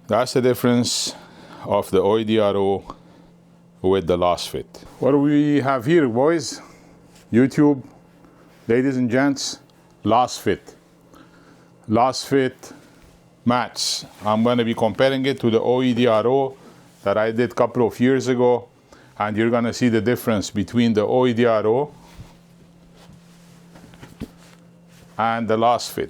That's the difference of the Oedro with the Lasfit. What do we have here, boys? YouTube, ladies and gents, Lasfit mats. I'm going to be comparing it to the Oedro that I did a couple of years ago, and you're going to see the difference between the Oedro and the Lasfit.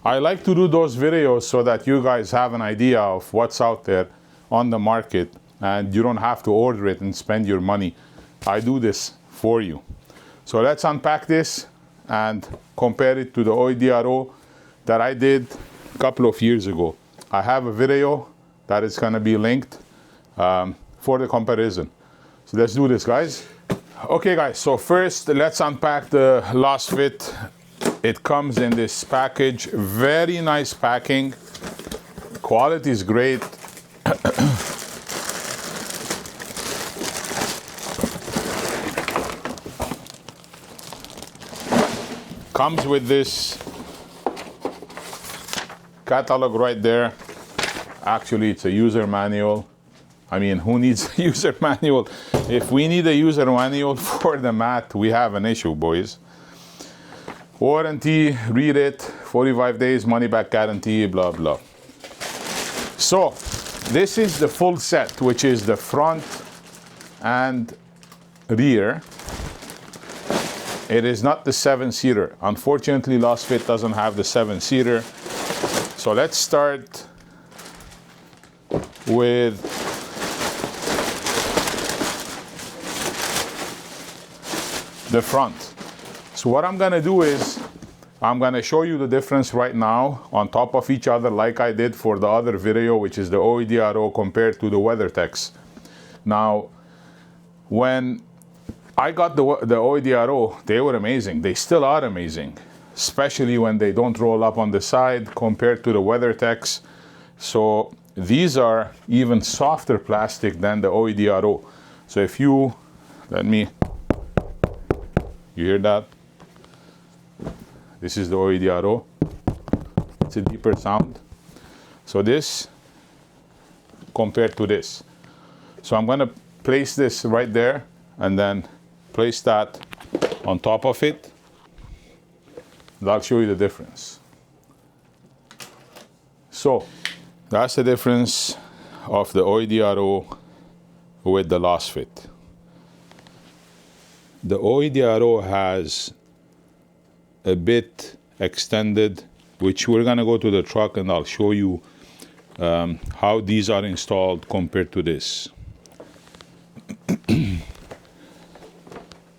I like to do those videos so that you guys have an idea of what's out there on the market and you don't have to order it and spend your money. I do this for you. So let's unpack this and compare it to the Oedro that I did a couple of years ago. I have a video that is going to be linked for the comparison. So let's do this, guys. Okay, guys, so first let's unpack the Lasfit. It comes in this package, very nice packing. Quality is great. Comes with this catalog right there. Actually, it's a user manual. I mean, who needs a user manual? If we need a user manual for the mat, we have an issue, boys. Warranty, read it, 45 days, money back guarantee, blah, blah. So, this is the full set, which is the front and rear. It is not the 7-seater. Unfortunately, Lasfit doesn't have the 7-seater. So let's start with the front. So what I'm gonna do is, I'm gonna show you the difference right now on top of each other like I did for the other video, which is the Oedro compared to the WeatherTechs. Now, when I got the Oedro, they were amazing. They still are amazing, especially when they don't roll up on the side compared to the WeatherTechs. So these are even softer plastic than the Oedro. So if you, you hear that? This is the Oedro. It's a deeper sound. So this compared to this. So I'm gonna place this right there and then place that on top of it. And I'll show you the difference. So that's the difference of the Oedro with the Lasfit. The Oedro has a bit extended, which we're gonna go to the truck and I'll show you how these are installed compared to this. The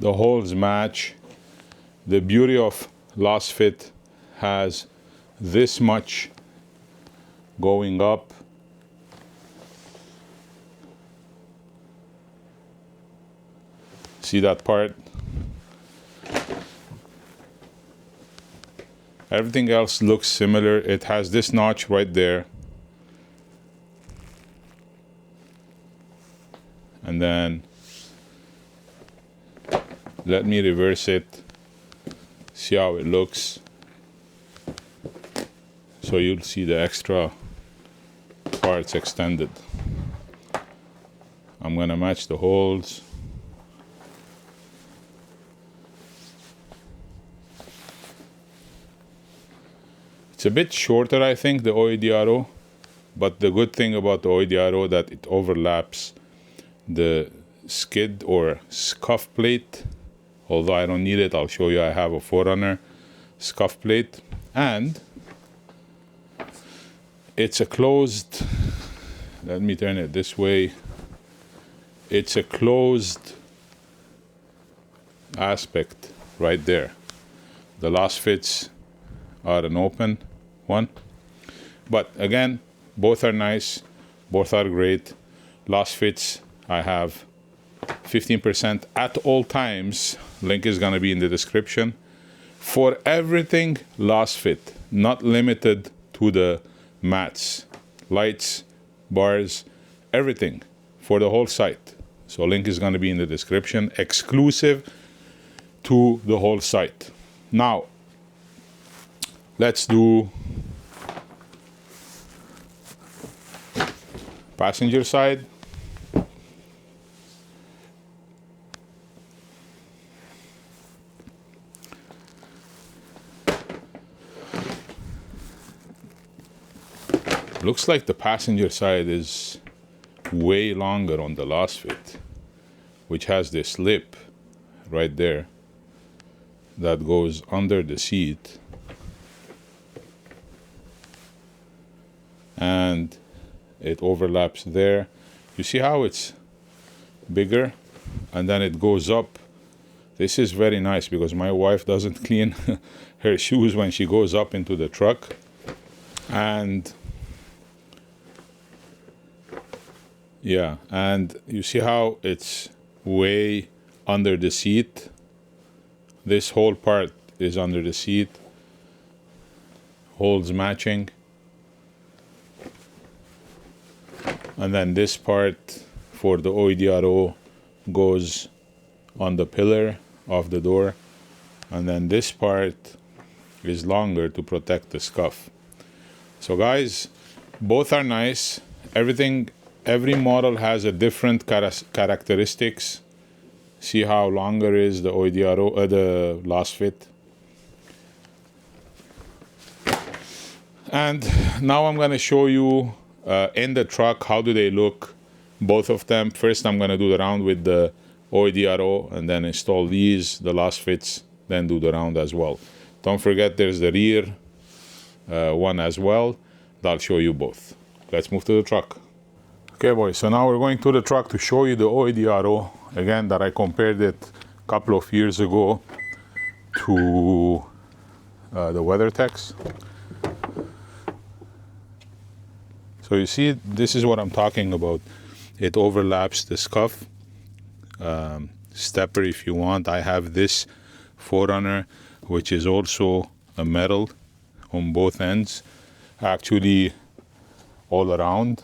holes match. The beauty of Lasfit has this much going up. See that part? Everything else looks similar. It has this notch right there. And then let me reverse it. See how it looks. So you'll see the extra parts extended. I'm gonna match the holes. It's a bit shorter, I think, the Oedro, but the good thing about the Oedro that it overlaps the skid or scuff plate. Although I don't need it, I'll show you. I have a 4Runner scuff plate, and it's a closed, let me turn it this way. It's a closed aspect right there. The Lasfits are an open one, but again, both are nice, both are great. Lasfits, I have 15% at all times. Link is gonna be in the description. For everything Lasfit, not limited to the mats, lights, bars, everything for the whole site. So link is gonna be in the description, exclusive to the whole site. Now, let's do passenger side. Looks like the passenger side is way longer on the Lasfit, which has this lip right there that goes under the seat, and it overlaps there. You see how it's bigger and then it goes up. This is very nice because my wife doesn't clean her shoes when she goes up into the truck. And yeah, and you see how it's way under the seat. This whole part is under the seat, holes matching. And then this part for the Oedro goes on the pillar of the door. And then this part is longer to protect the scuff. So guys, both are nice. Every model has a different characteristics. See how longer is the Oedro, the Lasfit. And now I'm gonna show you in the truck how do they look, both of them. First I'm gonna do the round with the Oedro and then install these, the Lasfits, then do the round as well. Don't forget there's the rear one as well. I'll show you both. Let's move to the truck. Okay boys, so now we're going to the truck to show you the Oedro, again, that I compared it a couple of years ago to the WeatherTechs. So you see, this is what I'm talking about. It overlaps the scuff. Stepper if you want. I have this 4Runner, which is also a metal on both ends, actually all around.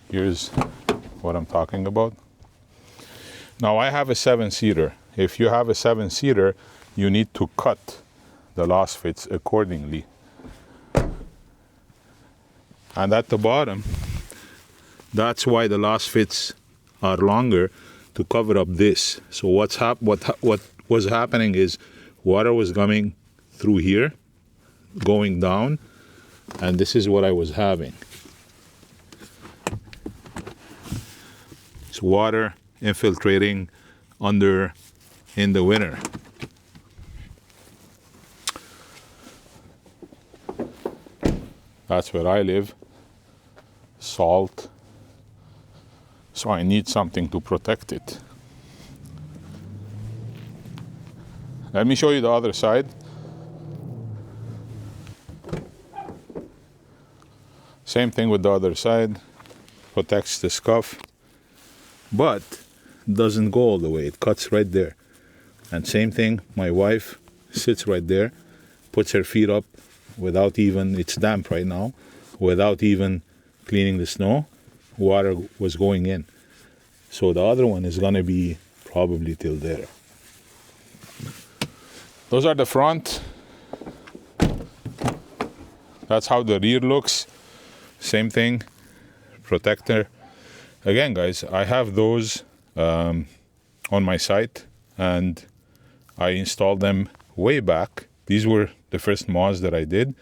Here's what I'm talking about. Now I have a 7-seater. If you have a 7-seater, you need to cut the Lasfits accordingly. And at the bottom, that's why the Lasfits are longer, to cover up this. So what was happening is water was coming through here, going down, and this is what I was having. It's water infiltrating under in the winter. That's where I live. Salt. So I need something to protect it. Let me show you the other side. Same thing with the other side. Protects the scuff, but doesn't go all the way. It cuts right there. And same thing, my wife sits right there, puts her feet up without even, it's damp right now, without even cleaning the snow. Water was going in. So the other one is gonna be probably till there. Those are the front. That's how the rear looks. Same thing, protector. Again guys, I have those on my site and I installed them way back. These were the first mods that I did.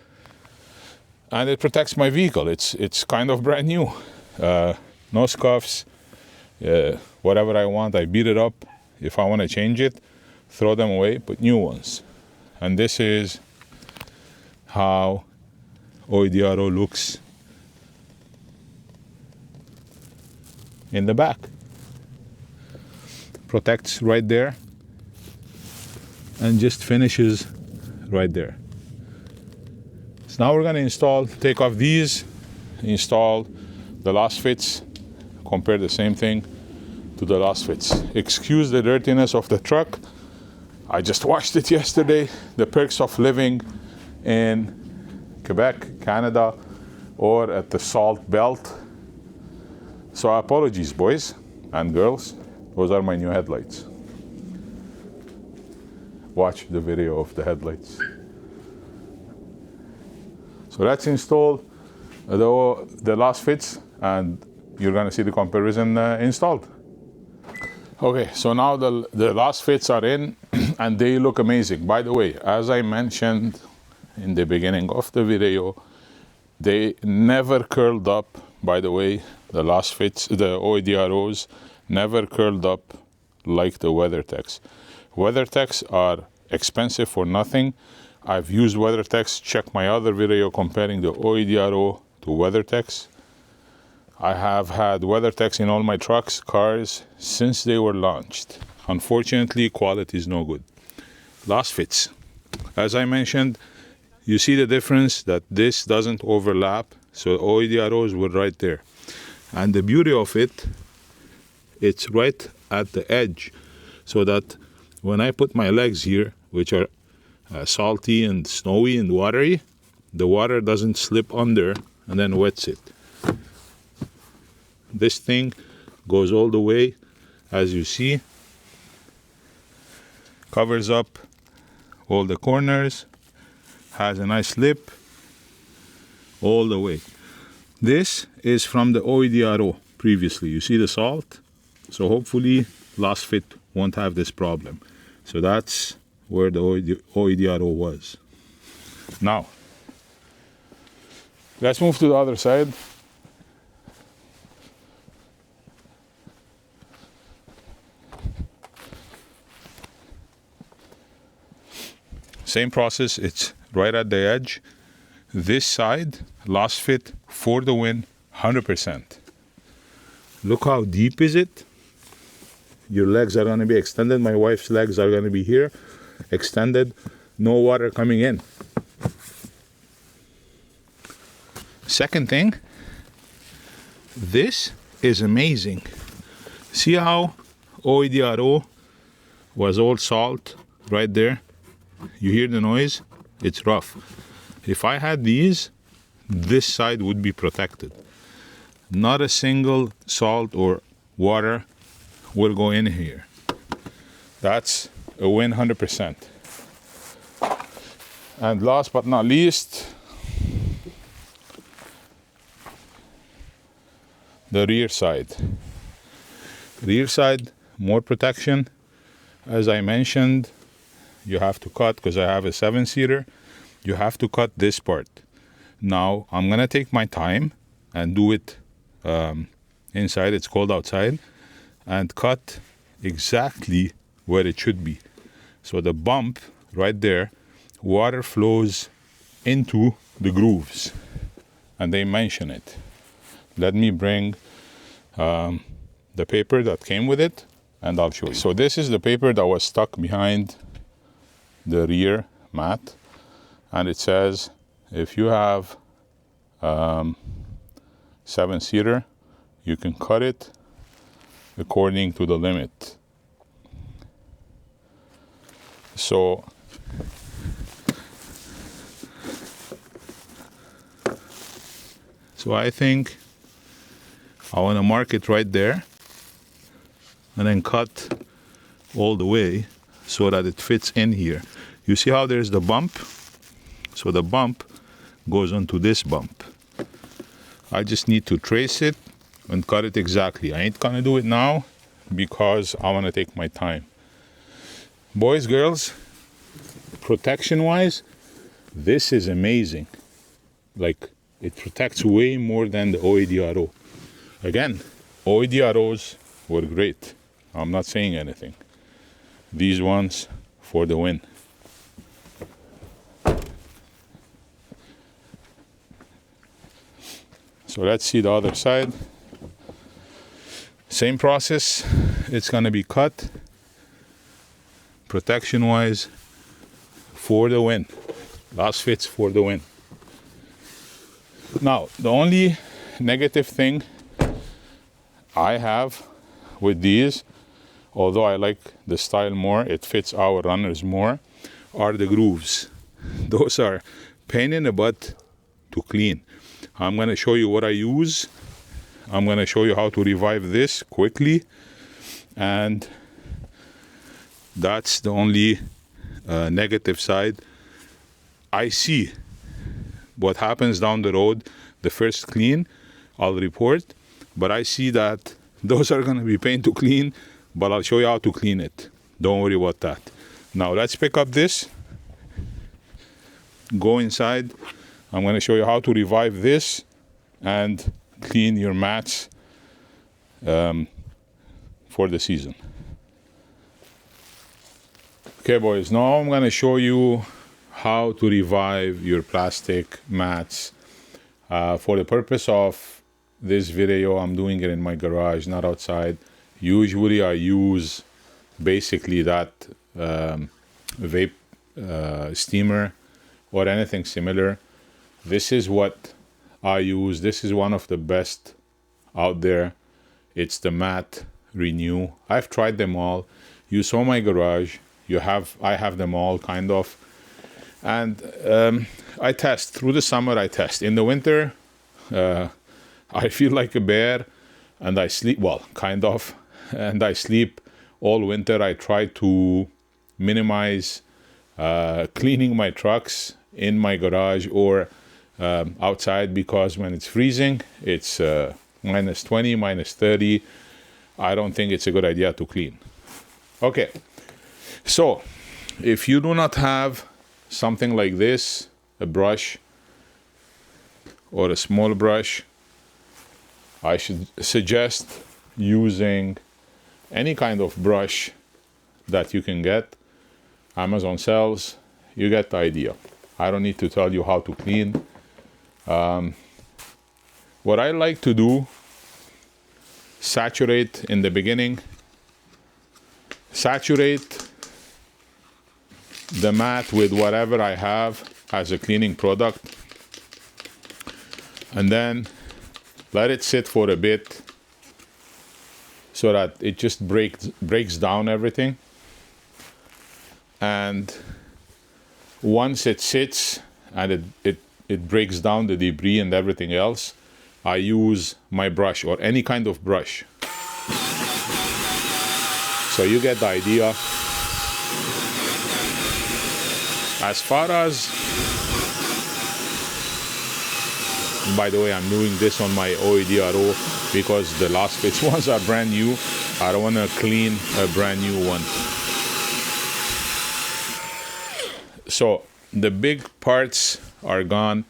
And it protects my vehicle. It's kind of brand new. No scuffs, whatever I want, I beat it up. If I want to change it, throw them away, put new ones. And this is how Oedro looks in the back. Protects right there and just finishes right there. So now we're going to take off these, install the Lasfits, compare the same thing to the Lasfits. Excuse the dirtiness of the truck. I just washed it yesterday. The perks of living in Quebec, Canada, or at the salt belt. So apologies, boys and girls. Those are my new headlights. Watch the video of the headlights. So let's install the Lasfits, and you're gonna see the comparison installed. Okay, so now the Lasfits are in and they look amazing. By the way, as I mentioned in the beginning of the video, they never curled up. By the way, the Lasfits, the Oedros, never curled up like the WeatherTechs. WeatherTechs are expensive for nothing. I've used WeatherTechs. Check my other video comparing the Oedro to WeatherTechs. I have had WeatherTechs in all my trucks, cars, since they were launched. Unfortunately, quality is no good. Lasfits, as I mentioned, you see the difference that this doesn't overlap, so Oedros were right there. And the beauty of it, it's right at the edge, so that when I put my legs here, which are salty and snowy and watery, the water doesn't slip under and then wets it. This thing goes all the way, as you see, covers up all the corners, has a nice lip all the way. This is from the Oedro previously. You see the salt? So hopefully Lasfit won't have this problem. So that's where the Oedro was. Now, let's move to the other side. Same process, it's right at the edge. This side, Lasfit for the win, 100%. Look how deep is it. Your legs are going to be extended. My wife's legs are going to be here, extended. No water coming in. Second thing, this is amazing. See how Oedro was all salt right there? You hear the noise? It's rough. If I had these, this side would be protected. Not a single salt or water will go in here. That's a win 100%. And last but not least, the rear side. Rear side, more protection. As I mentioned, you have to cut, because I have a 7-seater, you have to cut this part. Now, I'm gonna take my time and do it inside, it's cold outside, and cut exactly where it should be. So the bump right there, water flows into the grooves, and they mention it. Let me bring the paper that came with it, and I'll show you. So this is the paper that was stuck behind the rear mat, and it says if you have 7-seater, you can cut it according to the limit. So I think I want to mark it right there and then cut all the way so that it fits in here. You see how there's the bump? So the bump goes onto this bump. I just need to trace it and cut it exactly. I ain't gonna do it now because I wanna take my time. Boys, girls, protection-wise, this is amazing. Like, it protects way more than the Oedro. Again, Oedros were great. I'm not saying anything. These ones for the win. So let's see the other side. Same process. It's gonna be cut protection-wise for the win. Lasfits for the win. Now, the only negative thing I have with these, although I like the style more, it fits our runners more, are the grooves. Those are pain in the butt to clean. I'm going to show you what I use. I'm going to show you how to revive this quickly. And that's the only negative side. I see what happens down the road, the first clean, I'll report. But I see that those are going to be pain to clean, but I'll show you how to clean it. Don't worry about that. Now let's pick up this, go inside. I'm going to show you how to revive this and clean your mats for the season. Okay boys, now I'm going to show you how to revive your plastic mats. For the purpose of this video, I'm doing it in my garage, not outside. Usually I use basically that vape steamer or anything similar. This is what I use. This is one of the best out there. It's the Mat Renew. I've tried them all. You saw my garage. I have them all kind of. And I test through the summer. I test in the winter. I feel like a bear, and I sleep well, kind of, and I sleep all winter. I try to minimize cleaning my trucks in my garage or outside, because when it's freezing, it's minus 20, minus 30. I don't think it's a good idea to clean. Okay, so if you do not have something like this, a brush or a small brush, I should suggest using any kind of brush that you can get. Amazon sells. You get the idea. I don't need to tell you how to clean. What I like to do, saturate in the beginning, saturate the mat with whatever I have as a cleaning product, and then let it sit for a bit so that it just breaks down everything. And once it sits and it breaks down the debris and everything else, I use my brush or any kind of brush. So you get the idea. As far as, by the way, I'm doing this on my Oedro because the Lasfit ones are brand new. I don't want to clean a brand new one. So the big parts are gone.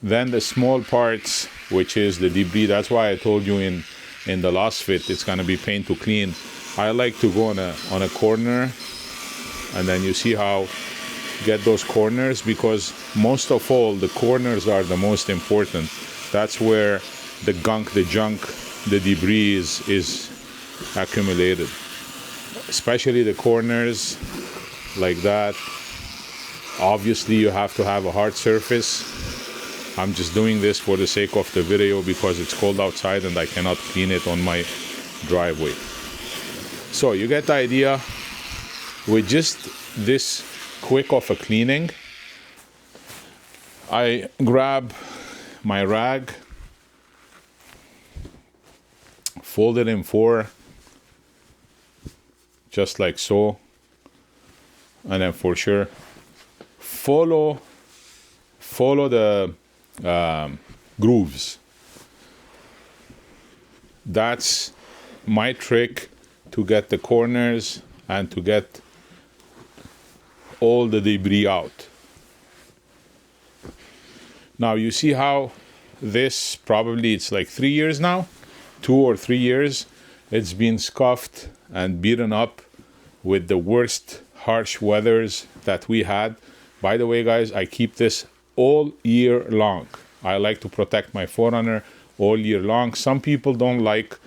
Then the small parts, which is the debris, that's why I told you in the Lasfit it's going to be pain to clean. I like to go on a corner, and then you see how get those corners, because most of all the corners are the most important. That's where the gunk, the junk, the debris is accumulated, especially the corners like that. Obviously you have to have a hard surface. I'm just doing this for the sake of the video because it's cold outside and I cannot clean it on my driveway. So you get the idea. With just this quick of a cleaning, I grab my rag, fold it in 4, just like so, and then for sure follow the grooves. That's my trick to get the corners and to get all the debris out. Now you see how this, probably it's like 3 years now, 2 or 3 years, it's been scuffed and beaten up with the worst harsh weathers that we had. By the way guys, I keep this all year long. I like to protect my 4Runner all year long. Some people don't like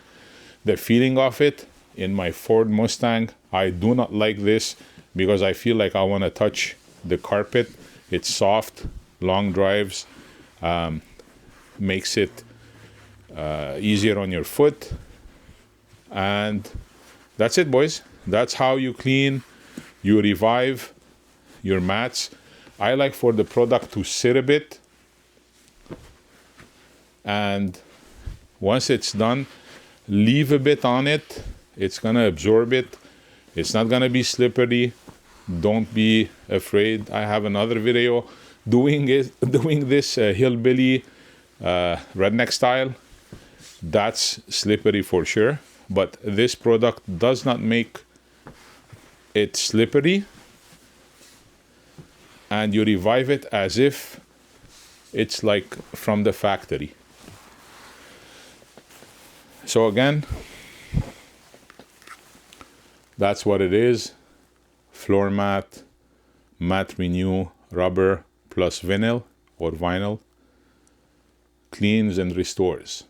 the feeling of it. In my Ford Mustang, I do not like this because I feel like I want to touch the carpet. It's soft, long drives, makes it easier on your foot. And that's it, boys. That's how you clean, you revive your mats. I like for the product to sit a bit, and once it's done, leave a bit on it. It's gonna absorb it. It's not gonna be slippery. Don't be afraid. I have another video doing this hillbilly redneck style, that's slippery for sure. But this product does not make it slippery, and you revive it as if it's like from the factory. So again, that's what it is. Floor mat, matte renew, rubber plus vinyl or vinyl, cleans and restores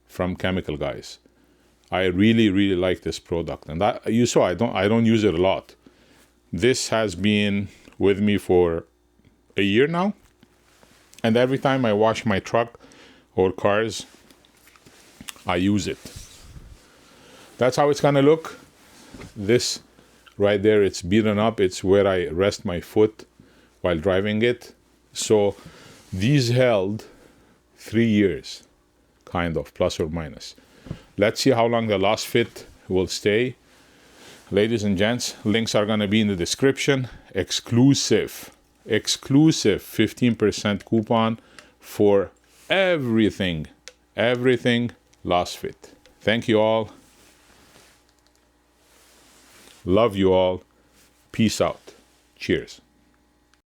from Chemical Guys. I really like this product, and that you saw I don't use it a lot. This has been with me for a year now, and every time I wash my truck or cars, I use it. That's how it's gonna look. This right there, it's beaten up. It's where I rest my foot while driving it. So these held 3 years, kind of, plus or minus. Let's see how long the Lasfit will stay. Ladies and gents, links are gonna be in the description. Exclusive 15% coupon for everything Lasfit. Thank you all. Love you all. Peace out. Cheers.